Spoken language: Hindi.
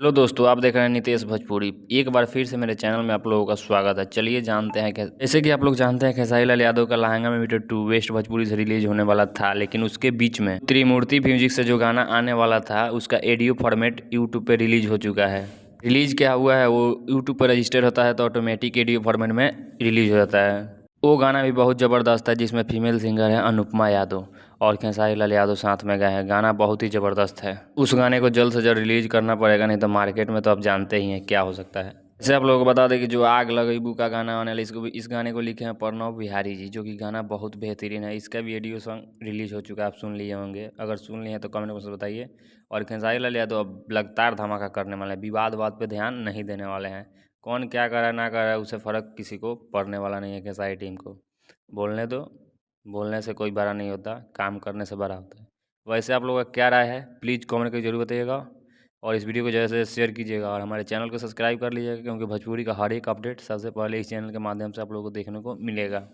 हेलो दोस्तों, आप देख रहे हैं नितेश भोजपुरी। एक बार फिर से मेरे चैनल में आप लोगों का स्वागत है। चलिए जानते हैं कि जैसे कि आप लोग जानते हैं खेसारी लाल यादव का लहंगा में मीटर 2 वेस्ट भोजपुरी से रिलीज होने वाला था, लेकिन उसके बीच में त्रिमूर्ति म्यूजिक से जो गाना आने वाला था उसका ऑडियो फॉर्मेट यूट्यूब पे रिलीज हो चुका है। रिलीज क्या हुआ है, वो यूट्यूब पर रजिस्टर होता है तो ऑटोमेटिक ऑडियो फॉर्मेट में रिलीज हो जाता है। वो गाना भी बहुत ज़बरदस्त है, जिसमें फीमेल सिंगर है अनुपमा यादव और खेसारी लाल यादव साथ में गए हैं। गाना बहुत ही ज़बरदस्त है। उस गाने को जल्द से जल्द रिलीज करना पड़ेगा, नहीं तो मार्केट में तो आप जानते ही हैं क्या हो सकता है। जैसे आप लोगों को बता दें कि जो आग लगेबू का गाना आने वाला इस गाने को लिखे हैं प्रणव बिहारी जी, जो कि गाना बहुत बेहतरीन है। इसका भी ऑडियो सॉन्ग रिलीज हो चुका है, आप सुन लिए होंगे। अगर सुन लिए हैं तो कमेंट बॉक्स में बताइए। और खेसारी लाल यादव अब लगातार धमाका करने वाले हैं, विवाद वाद पे ध्यान नहीं देने वाले हैं। कौन क्या कर रहा है ना कर रहा है उससे फ़र्क किसी को पड़ने वाला नहीं है। खेसारी टीम को बोलने दो, बोलने से कोई बड़ा नहीं होता, काम करने से बड़ा होता है। वैसे आप लोगों का क्या राय है, प्लीज़ कमेंट करके ज़रूर बताइएगा। और इस वीडियो को ज़्यादा से शेयर कीजिएगा और हमारे चैनल को सब्सक्राइब कर लीजिएगा, क्योंकि भोजपुरी का हर एक अपडेट सबसे पहले इस चैनल के माध्यम से आप लोगों को देखने को मिलेगा।